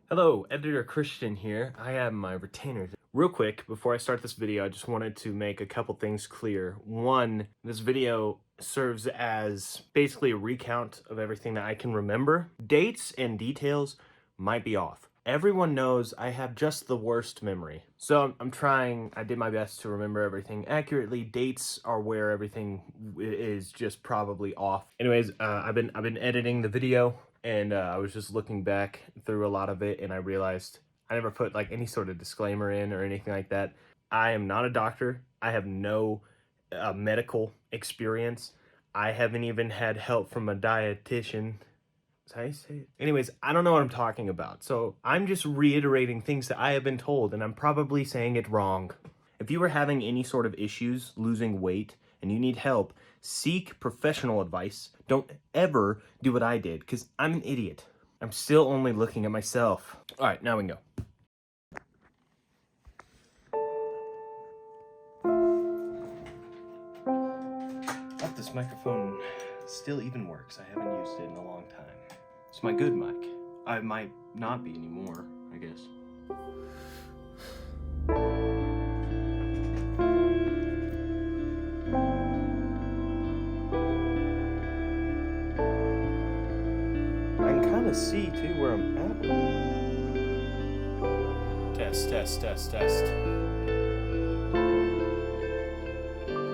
Hello, Editor Christian here. I have my retainers. Real quick, before I start this video, I just wanted to make a couple things clear. One, this video serves as basically a recount of everything that I can remember. Dates and details might be off. Everyone knows I have just the worst memory. So I'm trying, I did my best to remember everything accurately. Dates are where everything is just probably off. Anyways, I've been editing the video, and I was just looking back through a lot of it, and I realized I never put like any sort of disclaimer in or anything like that. I am not a doctor. I have no medical experience. I haven't even had help from a dietitian. Is that how you say it? Anyways, I don't know what I'm talking about. So I'm just reiterating things that I have been told, and I'm probably saying it wrong. If you are having any sort of issues losing weight and you need help, seek professional advice. Don't ever do what I did, because I'm an idiot. I'm still only looking at myself. All right, now we can go. Hope this microphone still even works. I haven't used it in a long time. It's my good mic. I might not be anymore, I guess. I can kind of see too where I'm at. Test.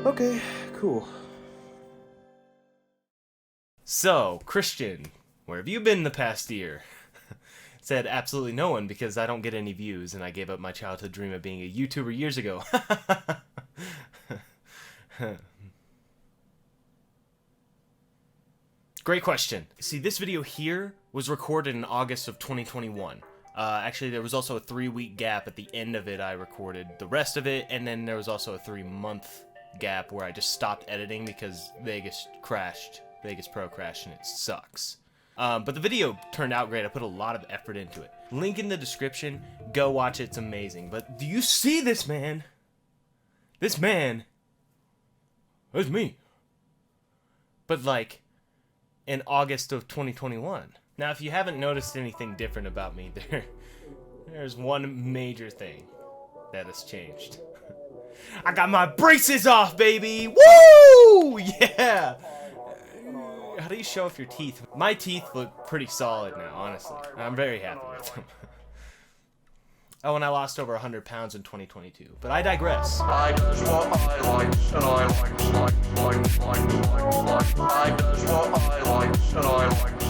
Okay, cool. So, Christian, where have you been the past year? Said absolutely no one, because I don't get any views and I gave up my childhood dream of being a YouTuber years ago. Great question. See, this video here was recorded in August of 2021. Actually, there was also a 3-week gap at the end of it. I recorded the rest of it, and then there was also a 3-month gap where I just stopped editing because Vegas crashed. Vegas Pro crashed, and it sucks. But the video turned out great. I put a lot of effort into it. Link in the description. Go watch it. It's amazing. But do you see this man? This man. That's me. But like, in August of 2021. Now, if you haven't noticed anything different about me, there's one major thing that has changed. I got my braces off, baby! Woo! Yeah! How do you show off your teeth? My teeth look pretty solid now, honestly. I'm very happy with them. Oh, and I lost over 100 pounds in 2022. But I digress. I does what I likes, and I likes. I does what I likes, and I likes.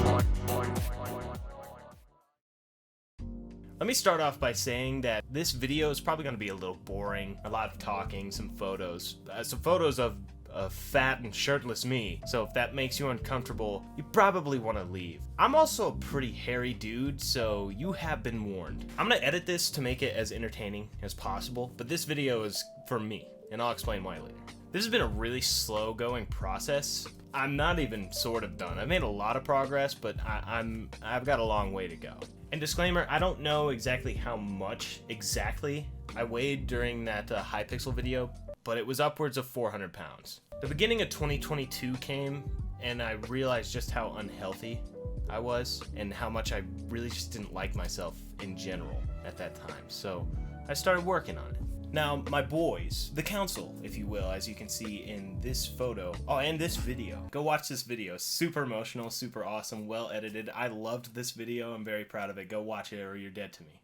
Let me start off by saying that this video is probably going to be a little boring. A lot of talking, some photos of fat and shirtless me. So if that makes you uncomfortable, you probably want to leave. I'm also a pretty hairy dude, so you have been warned. I'm gonna edit this to make it as entertaining as possible, but this video is for me, and I'll explain why later. This has been a really slow going process. I'm not even sort of done. I've made a lot of progress, but I've got a long way to go. And disclaimer, I don't know exactly how much exactly I weighed during that high pixel video, but it was upwards of 400 pounds. The beginning of 2022 came, and I realized just how unhealthy I was, and how much I really just didn't like myself in general at that time. So I started working on it. Now, my boys, the council, if you will, as you can see in this photo, and this video. Go watch this video. Super emotional, super awesome, well edited. I loved this video. I'm very proud of it. Go watch it or you're dead to me.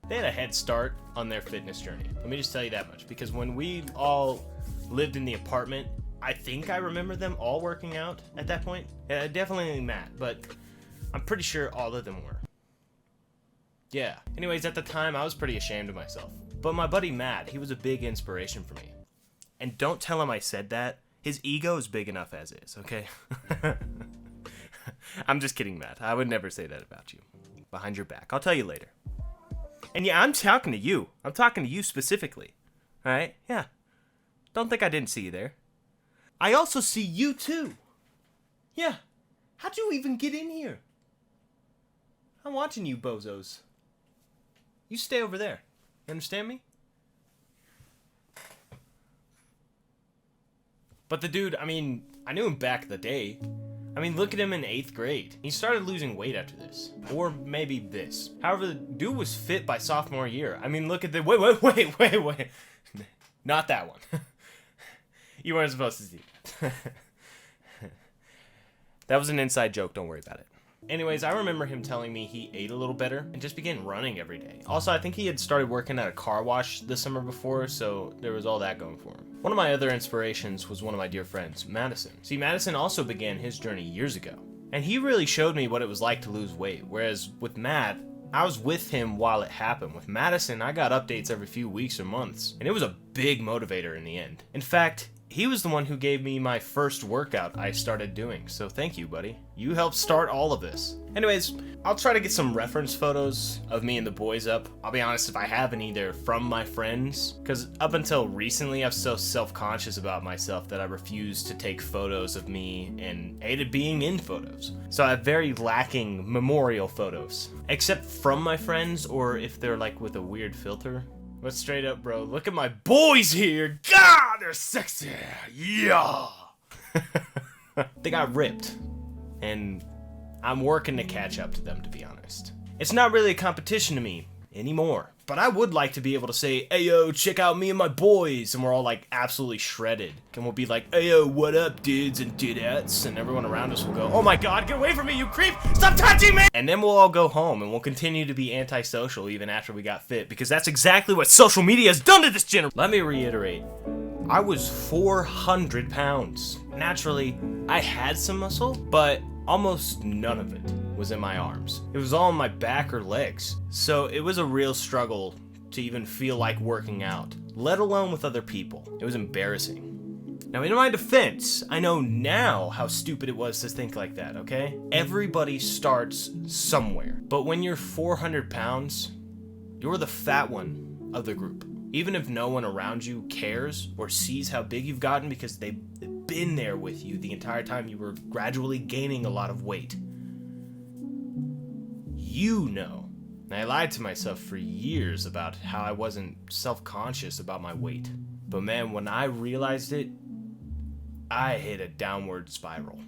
They had a head start on their fitness journey. Let me just tell you that much, because when we all lived in the apartment, I think I remember them all working out at that point. Definitely Matt, but I'm pretty sure all of them were. Yeah. Anyways, at the time, I was pretty ashamed of myself. But my buddy Matt, he was a big inspiration for me. And don't tell him I said that. His ego is big enough as is, okay? I'm just kidding, Matt. I would never say that about you. Behind your back. I'll tell you later. And yeah, I'm talking to you. I'm talking to you specifically. Alright? Yeah. Don't think I didn't see you there. I also see you too. Yeah. How'd you even get in here? I'm watching you bozos. You stay over there. You understand me? But the dude, I mean, I knew him back in the day. I mean, look at him in 8th grade. He started losing weight after this. Or maybe this. However, the dude was fit by sophomore year. I mean, look at the... Wait. Not that one. You weren't supposed to see that. That was an inside joke, don't worry about it. Anyways, I remember him telling me he ate a little better and just began running every day. Also, I think he had started working at a car wash the summer before, so there was all that going for him. One of my other inspirations was one of my dear friends, Madison. See, Madison also began his journey years ago, and he really showed me what it was like to lose weight, whereas with Matt, I was with him while it happened. With Madison, I got updates every few weeks or months, and it was a big motivator in the end. In fact, he was the one who gave me my first workout I started doing, so thank you, buddy. You helped start all of this. Anyways, I'll try to get some reference photos of me and the boys up. I'll be honest, if I have any, they're from my friends, because up until recently, I was so self-conscious about myself that I refused to take photos of me and hated being in photos. So I have very lacking memorial photos, except from my friends, or if they're like with a weird filter. But straight up, bro, look at my boys here. God, they're sexy. Yeah. They got ripped. And I'm working to catch up to them, to be honest. It's not really a competition to me anymore. But I would like to be able to say, hey, yo, check out me and my boys. And we're all, like, absolutely shredded. And we'll be like, hey, yo, what up, dudes and dudettes? And everyone around us will go, oh, my God, get away from me, you creep. Stop touching me. And then we'll all go home, and we'll continue to be antisocial even after we got fit. Because that's exactly what social media has done to this generation. Let me reiterate. I was 400 pounds. Naturally, I had some muscle, but almost none of it was in my arms. It was all in my back or legs. So it was a real struggle to even feel like working out, let alone with other people. It was embarrassing. Now, in my defense, I know now how stupid it was to think like that, okay? Everybody starts somewhere. But when you're 400 pounds, you're the fat one of the group. Even if no one around you cares or sees how big you've gotten because they've been there with you the entire time you were gradually gaining a lot of weight. You know. And I lied to myself for years about how I wasn't self-conscious about my weight. But man, when I realized it, I hit a downward spiral.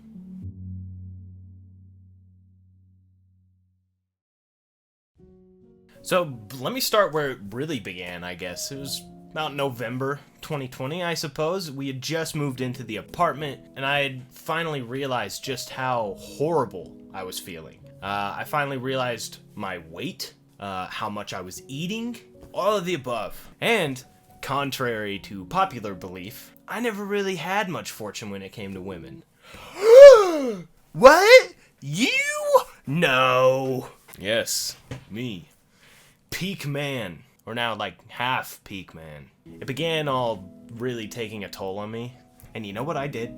So let me start where it really began, I guess. It was about November 2020, I suppose. We had just moved into the apartment, and I had finally realized just how horrible I was feeling. I finally realized my weight, how much I was eating, all of the above. And, contrary to popular belief, I never really had much fortune when it came to women. What? You? No. Yes, me. Peak man, or now like half peak man. It began all really taking a toll on me, and you know what I did?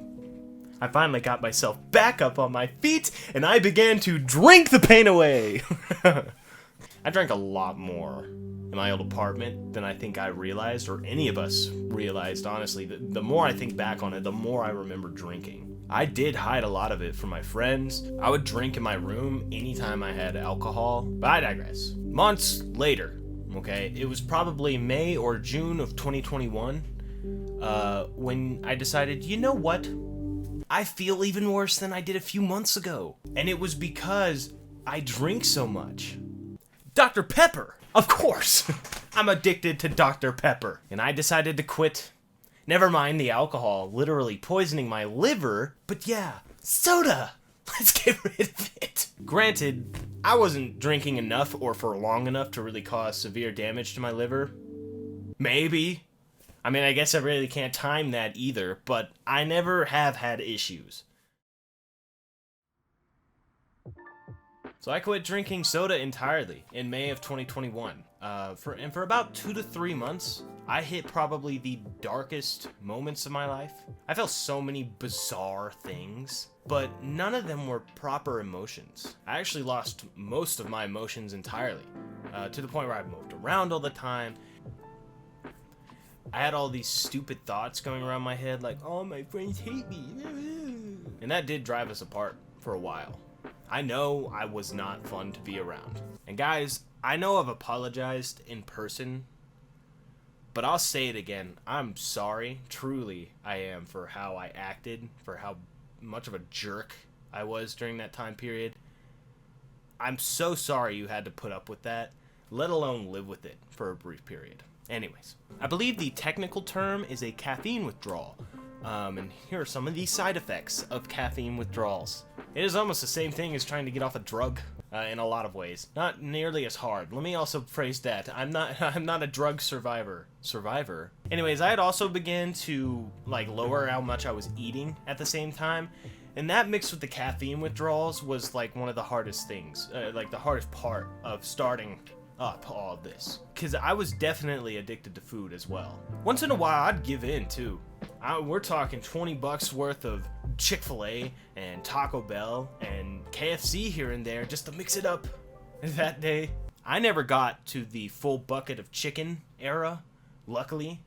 I finally got myself back up on my feet, and I began to drink the pain away. I drank a lot more in my old apartment than I think I realized, or any of us realized, honestly. The more I think back on it, the more I remember drinking. I did hide a lot of it from my friends. I would drink in my room anytime I had alcohol, but I digress. Months later, okay, it was probably May or June of 2021, when I decided, you know what? I feel even worse than I did a few months ago. And it was because I drink so much. Dr. Pepper, of course. I'm addicted to Dr. Pepper. And I decided to quit. Never mind the alcohol literally poisoning my liver, but yeah, soda. Let's get rid of it. Granted, I wasn't drinking enough or for long enough to really cause severe damage to my liver. Maybe. I mean, I guess I really can't time that either, but I never have had issues. So I quit drinking soda entirely in May of 2021. For about 2 to 3 months, I hit probably the darkest moments of my life. I felt so many bizarre things, but none of them were proper emotions. I actually lost most of my emotions entirely, to the point where I moved around all the time. I had all these stupid thoughts going around my head like, oh, my friends hate me. And that did drive us apart for a while. I know I was not fun to be around. And guys, I know I've apologized in person, but I'll say it again. I'm sorry, truly I am, for how I acted, for how much of a jerk I was during that time period. I'm so sorry you had to put up with that, let alone live with it for a brief period. Anyways, I believe the technical term is a caffeine withdrawal. And here are some of the side effects of caffeine withdrawals. It is almost the same thing as trying to get off a drug in a lot of ways. Not nearly as hard. Let me also phrase that. I'm not a drug survivor. Anyways, I had also begun to lower how much I was eating at the same time. And that mixed with the caffeine withdrawals was one of the hardest things, the hardest part of starting up all of this. Because I was definitely addicted to food as well. Once in a while, I'd give in too. We're talking $20 worth of Chick-fil-A and Taco Bell and KFC here and there just to mix it up that day. I never got to the full bucket of chicken era, luckily,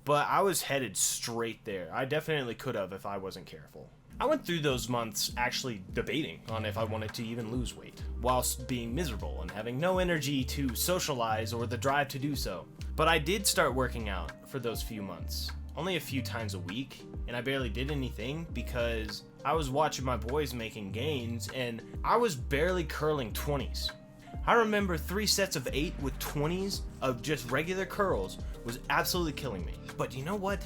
but I was headed straight there. I definitely could have if I wasn't careful. I went through those months actually debating on if I wanted to even lose weight, whilst being miserable and having no energy to socialize or the drive to do so. But I did start working out for those few months, only a few times a week, and I barely did anything because I was watching my boys making gains and I was barely curling 20s. I remember 3 sets of 8 with 20s of just regular curls was absolutely killing me. But you know what?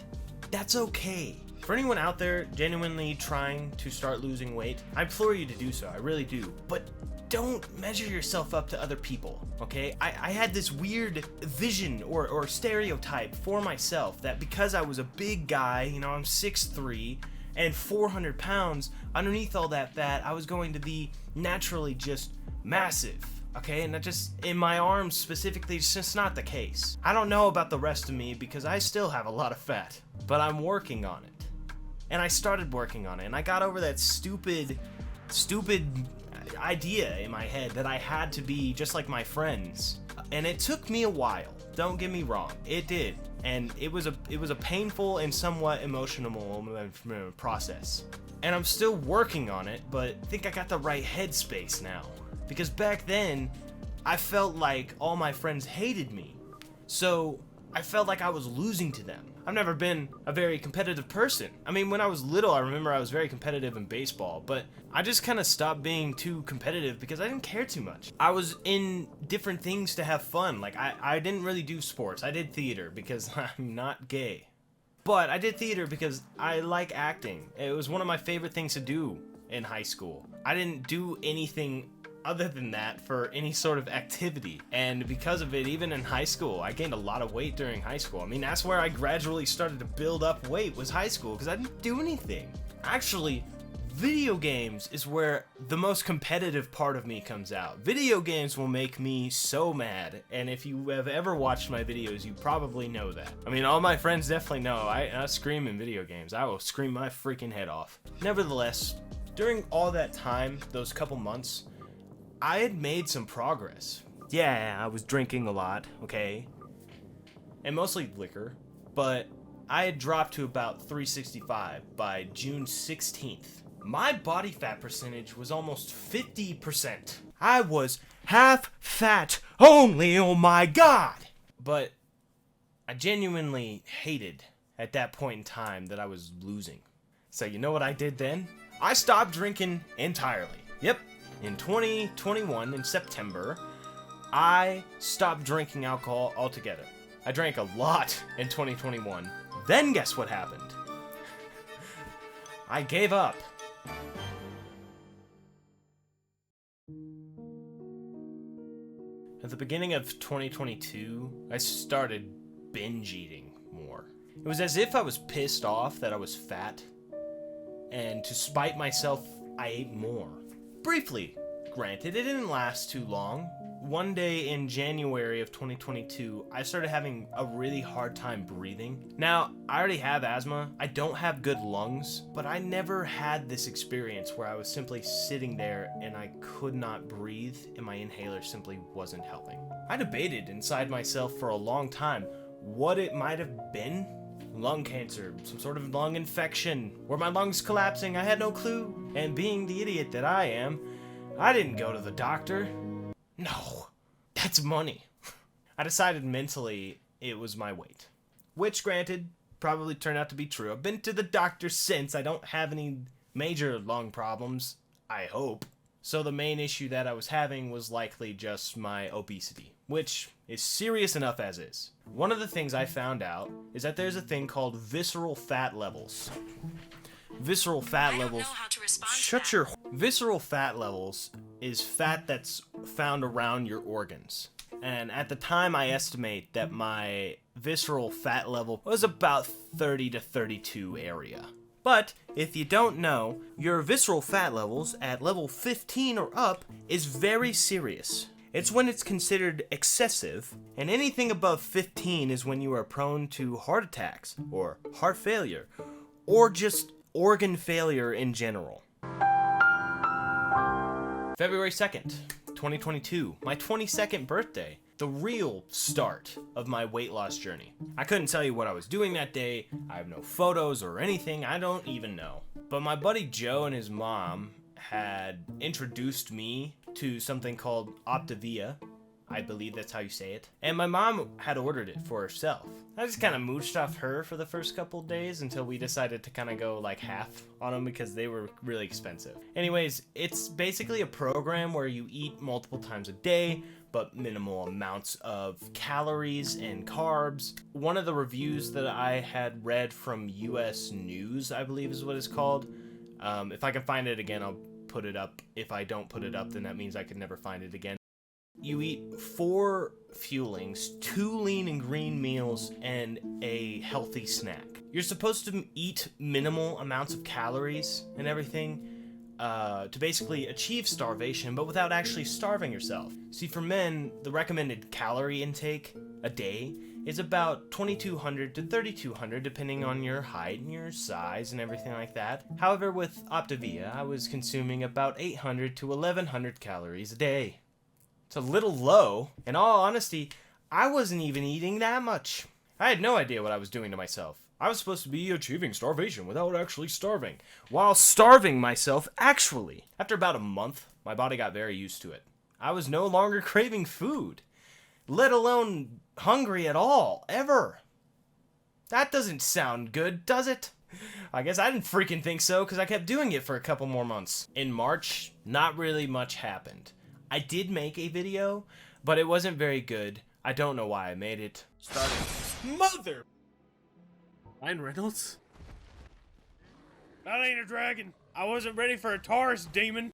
That's okay. For anyone out there genuinely trying to start losing weight, I implore you to do so, I really do. But don't measure yourself up to other people, okay? I had this weird vision or stereotype for myself that because I was a big guy, I'm 6'3", and 400 pounds, underneath all that fat, I was going to be naturally just massive. Okay, and that just, in my arms specifically, it's just not the case. I don't know about the rest of me because I still have a lot of fat, but I'm working on it. And I started working on it, and I got over that stupid idea in my head that I had to be just like my friends. And it took me a while, don't get me wrong, it did. And it was a painful and somewhat emotional process. And I'm still working on it, but I think I got the right headspace now. Because back then, I felt like all my friends hated me. So I felt like I was losing to them. I've never been a very competitive person. I mean, when I was little, I remember I was very competitive in baseball, but I just kind of stopped being too competitive because I didn't care too much. I was in different things to have fun. I didn't really do sports. I did theater because I'm not gay. But I did theater because I like acting. It was one of my favorite things to do in high school. I didn't do anything other than that for any sort of activity, and because of it, even in high school, I gained a lot of weight during high school. I mean, that's where I gradually started to build up weight, was high school, because I didn't do anything. Actually, video games is where the most competitive part of me comes out. Video games will make me so mad, and if you have ever watched my videos, you probably know that. I mean, all my friends definitely know. I scream in video games. I will scream my freaking head off. Nevertheless, during all that time, those couple months, I had made some progress. Yeah, I was drinking a lot, okay? And mostly liquor, but I had dropped to about 365 by June 16th. My body fat percentage was almost 50%. I was half fat only, oh my god! But I genuinely hated at that point in time that I was losing. So you know what I did then? I stopped drinking entirely. Yep. In 2021, in September, I stopped drinking alcohol altogether. I drank a lot in 2021. Then guess what happened? I gave up. At the beginning of 2022, I started binge eating more. It was as if I was pissed off that I was fat, and to spite myself, I ate more. Briefly, granted, it didn't last too long. One day in January of 2022, I started having a really hard time breathing. Now, I already have asthma. I don't have good lungs, but I never had this experience where I was simply sitting there and I could not breathe and my inhaler simply wasn't helping. I debated inside myself for a long time what it might have been. Lung cancer, some sort of lung infection. Were my lungs collapsing? I had no clue. And being the idiot that I am, I didn't go to the doctor. No, that's money. I decided mentally it was my weight. Which, granted, probably turned out to be true. I've been to the doctor since. I don't have any major lung problems, I hope. So the main issue that I was having was likely just my obesity, which is serious enough as is. One of the things I found out is that there's a thing called visceral fat levels. Visceral fat levels. Shut your. Visceral fat levels is fat that's found around your organs. And at the time, I estimate that my visceral fat level was about 30 to 32 area. But if you don't know, your visceral fat levels at level 15 or up is very serious. It's when it's considered excessive, and anything above 15 is when you are prone to heart attacks, or heart failure, or just organ failure in general. February 2nd, 2022, my 22nd birthday, the real start of my weight loss journey. I couldn't tell you what I was doing that day, I have no photos or anything, I don't even know. But my buddy Joe and his mom had introduced me to something called Optavia. I believe that's how you say it. And my mom had ordered it for herself. I just kind of mooched off her for the first couple days until we decided to kind of go like half on them because they were really expensive. Anyways, it's basically a program where you eat multiple times a day, but minimal amounts of calories and carbs. One of the reviews that I had read from US News, I believe is what it's called. If I can find it again, I'll put it up. If I don't put it up, then that means I could never find it again. You eat 4 fuelings, 2 lean and green meals, and a healthy snack. You're supposed to eat minimal amounts of calories and everything to basically achieve starvation, but without actually starving yourself. See, for men, the recommended calorie intake a day is about 2,200 to 3,200 depending on your height and your size and everything like that. However, with Optavia, I was consuming about 800 to 1,100 calories a day. It's a little low. In all honesty, I wasn't even eating that much. I had no idea what I was doing to myself. I was supposed to be achieving starvation without actually starving, while starving myself actually. After about a month, my body got very used to it. I was no longer craving food, let alone hungry at all, ever. That doesn't sound good, does it? I guess I didn't freaking think so, because I kept doing it for a couple more months. In March, not really much happened. I did make a video, but it wasn't very good. I don't know why I made it. Mother! Ryan Reynolds? That ain't a dragon. I wasn't ready for a Taurus demon.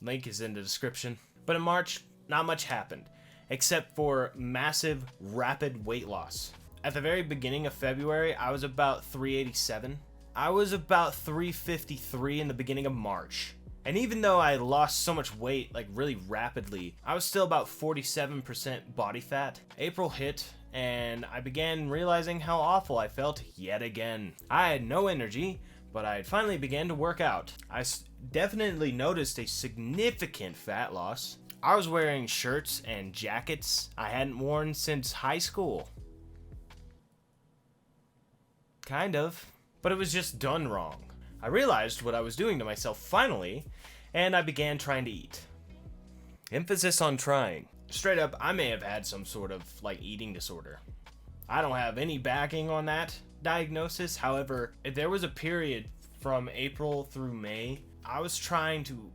Link is in the description. But in March, not much happened, except for massive, rapid weight loss. At the very beginning of February, I was about 387. I was about 353 in the beginning of March. And even though I lost so much weight, like really rapidly, I was still about 47% body fat. April hit, and I began realizing how awful I felt yet again. I had no energy, but I finally began to work out. I definitely noticed a significant fat loss. I was wearing shirts and jackets I hadn't worn since high school. Kind of. But it was just done wrong. I realized what I was doing to myself finally, and I began trying to eat. Emphasis on trying. Straight up, I may have had some sort of like eating disorder. I don't have any backing on that diagnosis. However, if there was a period from April through May, I was trying to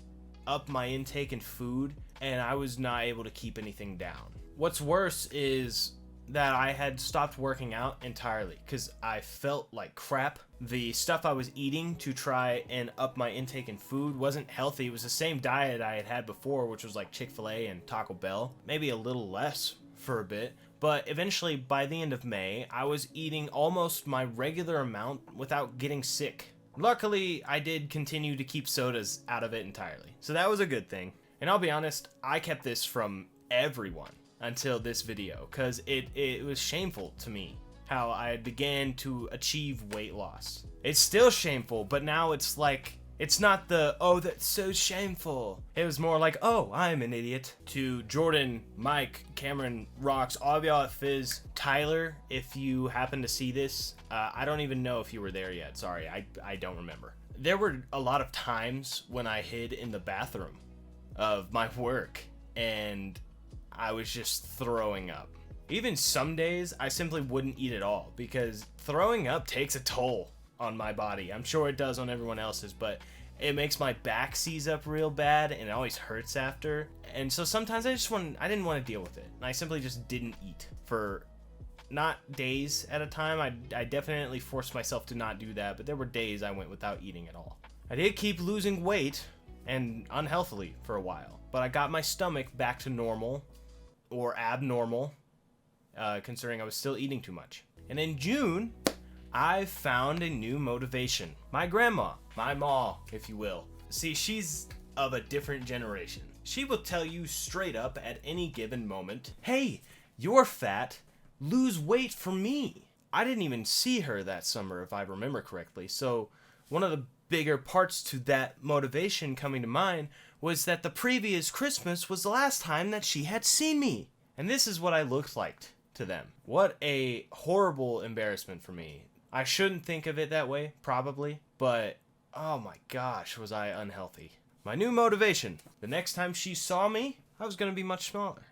up my intake in food, and I was not able to keep anything down. What's worse is that I had stopped working out entirely because I felt like crap. The stuff I was eating to try and up my intake in food wasn't healthy. It was the same diet I had before, which was like Chick-fil-A and Taco Bell. Maybe a little less for a bit. But eventually, by the end of May, I was eating almost my regular amount without getting sick. Luckily, I did continue to keep sodas out of it entirely. So that was a good thing. And I'll be honest, I kept this from everyone until this video, because it was shameful to me how I began to achieve weight loss. It's still shameful, but now it's like, it's not the, oh, that's so shameful. It was more like, oh, I'm an idiot. To Jordan, Mike, Cameron, Rocks, all of y'all at Fizz, Tyler, if you happen to see this, I don't even know if you were there yet. Sorry, I don't remember. There were a lot of times when I hid in the bathroom of my work, and I was just throwing up. Even some days, I simply wouldn't eat at all because throwing up takes a toll. on my body. I'm sure it does on everyone else's, but it makes my back seize up real bad, and it always hurts after. And so sometimes I didn't want to deal with it. And I simply just didn't eat for not days at a time. I definitely forced myself to not do that, but there were days I went without eating at all. I did keep losing weight, and unhealthily for a while, but I got my stomach back to normal or abnormal, considering I was still eating too much. And in June, I found a new motivation. My grandma, my ma, if you will. See, she's of a different generation. She will tell you straight up at any given moment, hey, you're fat, lose weight for me. I didn't even see her that summer, if I remember correctly. So one of the bigger parts to that motivation coming to mind was that the previous Christmas was the last time that she had seen me. And this is what I looked like to them. What a horrible embarrassment for me. I shouldn't think of it that way, probably, but oh my gosh, was I unhealthy. My new motivation, the next time she saw me, I was gonna be much smaller.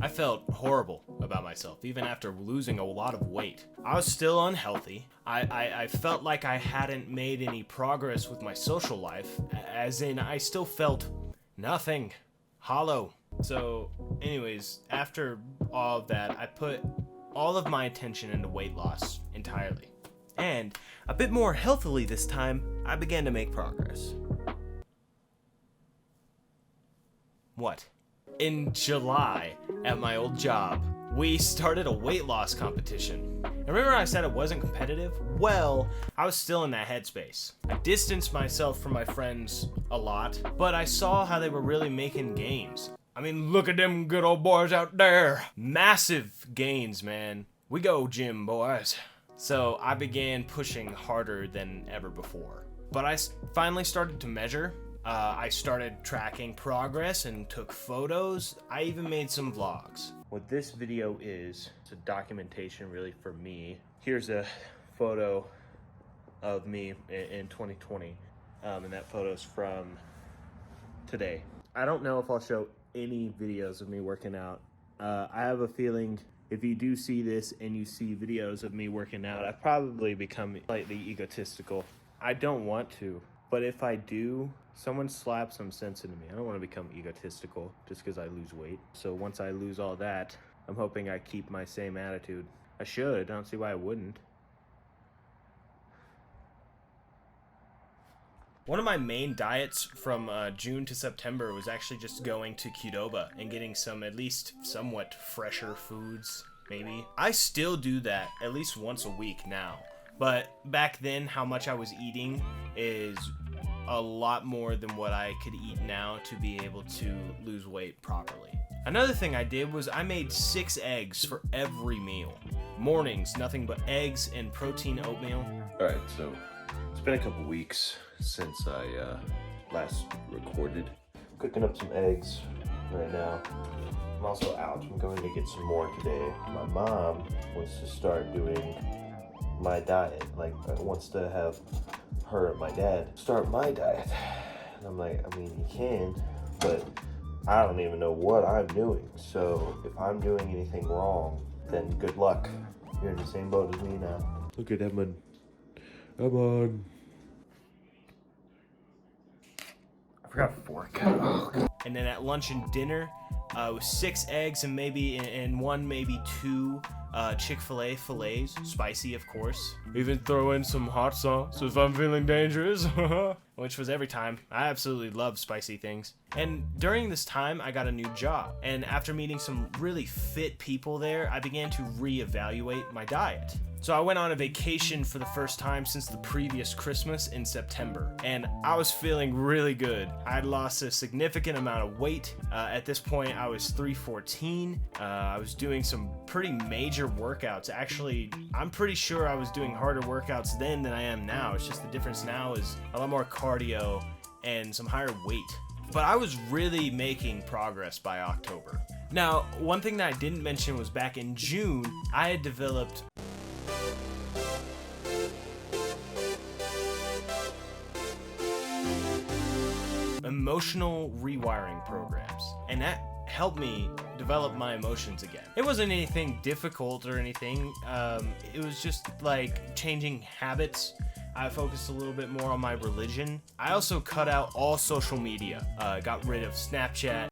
I felt horrible about myself, even after losing a lot of weight. I was still unhealthy. I felt like I hadn't made any progress with my social life, as in I still felt nothing, hollow. So anyways, after all of that, I put all of my attention into weight loss entirely. And a bit more healthily this time, I began to make progress. What? In July, at my old job, we started a weight loss competition. And remember I said it wasn't competitive? Well, I was still in that headspace. I distanced myself from my friends a lot, but I saw how they were really making gains. I mean, look at them good old boys out there. Massive gains, man. We go, gym boys. So I began pushing harder than ever before. But I finally started to measure. I started tracking progress and took photos. I even made some vlogs. What this video is, it's a documentation really for me. Here's a photo of me in 2020. And that photo's from today. I don't know if I'll show any videos of me working out. I have a feeling if you do see this and you see videos of me working out, I've probably become slightly egotistical. I don't want to, but if I do, someone slap some sense into me. I don't want to become egotistical just because I lose weight. So once I lose all that, I'm hoping I keep my same attitude. I should. I don't see why I wouldn't. One of my main diets from June to September was actually just going to Qdoba and getting some at least somewhat fresher foods, maybe. I still do that at least once a week now. But back then, how much I was eating is a lot more than what I could eat now to be able to lose weight properly. Another thing I did was I made 6 eggs for every meal. Mornings, nothing but eggs and protein oatmeal. Alright, so it's been a couple weeks since I last recorded. Cooking up some eggs right now. I'm also out. I'm going to get some more today. My mom wants to start doing my diet. Like, wants to have her and my dad start my diet. And I'm like, I mean, you can, but I don't even know what I'm doing. So if I'm doing anything wrong, then good luck. You're in the same boat as me now. Look at Edmund. Come on. I forgot a fork. And then at lunch and dinner, it was 6 eggs and maybe and 1, maybe 2 Chick-fil-A fillets, spicy of course. Even throw in some hot sauce if I'm feeling dangerous, which was every time. I absolutely love spicy things. And during this time, I got a new job. And after meeting some really fit people there, I began to reevaluate my diet. So I went on a vacation for the first time since the previous Christmas in September, and I was feeling really good. I had lost a significant amount of weight. At this point, I was 314. I was doing some pretty major workouts. Actually, I'm pretty sure I was doing harder workouts then than I am now. It's just the difference now is a lot more cardio and some higher weight. But I was really making progress by October. Now, one thing that I didn't mention was back in June, I had developed emotional rewiring programs, and that helped me develop my emotions again. It wasn't anything difficult or anything. It was just like changing habits, I focused a little bit more on my religion. I also cut out all social media. Got rid of Snapchat.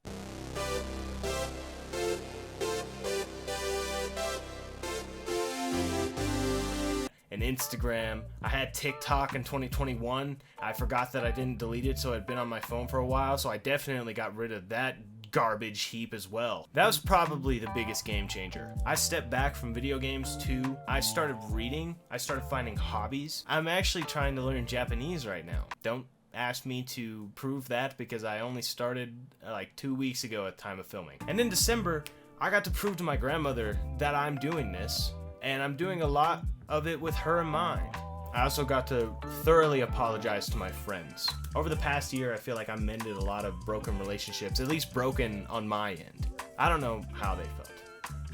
And Instagram. I had TikTok in 2021. I forgot that I didn't delete it, so it had been on my phone for a while, so I definitely got rid of that garbage heap as well. That was probably the biggest game changer. I stepped back from video games too. I started reading. I started finding hobbies. I'm actually trying to learn Japanese right now. Don't ask me to prove that because I only started like 2 weeks ago at the time of filming. And in December, I got to prove to my grandmother that I'm doing this, and I'm doing a lot of it with her in mind. I also got to thoroughly apologize to my friends. Over the past year, I feel like I mended a lot of broken relationships, at least broken on my end. I don't know how they felt,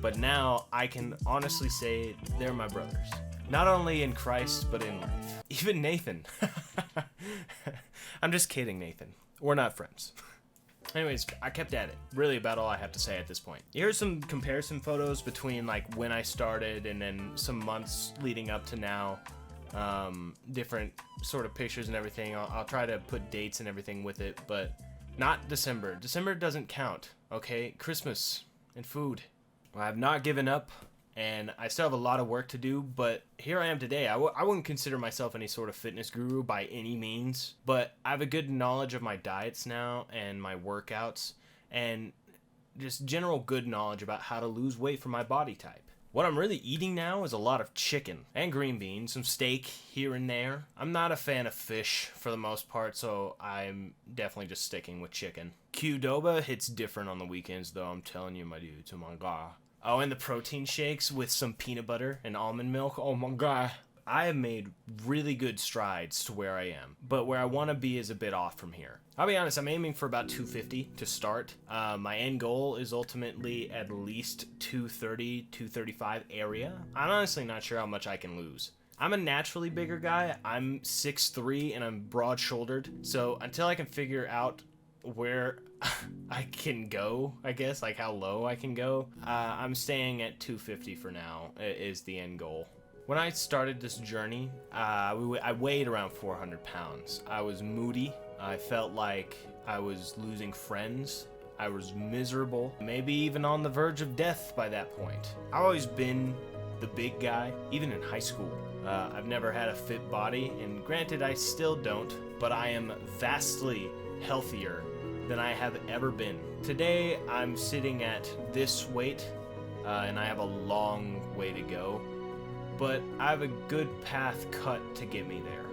but now I can honestly say they're my brothers. Not only in Christ, but in life. Even Nathan. I'm just kidding, Nathan. We're not friends. Anyways, I kept at it. Really about all I have to say at this point. Here's some comparison photos between like when I started and then some months leading up to now. Different sort of pictures and everything. I'll try to put dates and everything with it, but not December. December doesn't count, okay? Christmas and food. Well, I've not given up, and I still have a lot of work to do, but here I am today. I wouldn't consider myself any sort of fitness guru by any means, but I have a good knowledge of my diets now and my workouts, and just general good knowledge about how to lose weight for my body type. What I'm really eating now is a lot of chicken and green beans, some steak here and there. I'm not a fan of fish for the most part, so I'm definitely just sticking with chicken. Qdoba hits different on the weekends though, I'm telling you, my dudes, oh my god. Oh, and the protein shakes with some peanut butter and almond milk, oh my god. I have made really good strides to where I am, but where I want to be is a bit off from here. I'll be honest, I'm aiming for about 250 to start. My end goal is ultimately at least 230, 235 area. I'm honestly not sure how much I can lose. I'm a naturally bigger guy. I'm 6'3" and I'm broad-shouldered, so until I can figure out where I can go, I guess, like how low I can go, I'm staying at 250 for now, is the end goal. When I started this journey, I weighed around 400 pounds. I was moody. I felt like I was losing friends. I was miserable, maybe even on the verge of death by that point. I've always been the big guy, even in high school. I've never had a fit body, and granted, I still don't, but I am vastly healthier than I have ever been. Today, I'm sitting at this weight, and I have a long way to go. But I have a good path cut to get me there.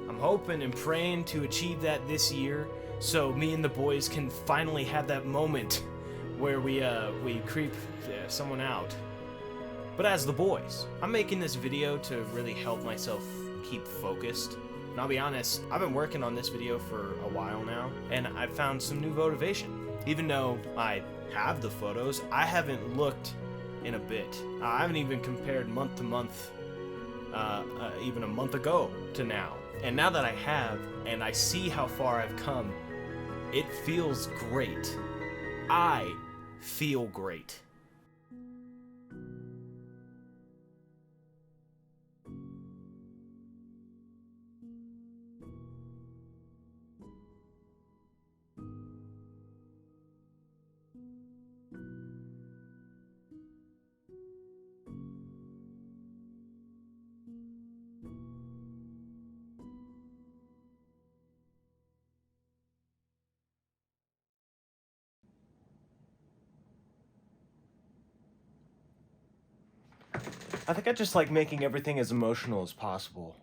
I'm hoping and praying to achieve that this year, so me and the boys can finally have that moment where we creep someone out. But as the boys, I'm making this video to really help myself keep focused. And I'll be honest, I've been working on this video for a while now, and I've found some new motivation. Even though I have the photos, I haven't looked in a bit. I haven't even compared month to month, even a month ago to now. And now that I have, and I see how far I've come, it feels great. I feel great. I think I just like making everything as emotional as possible.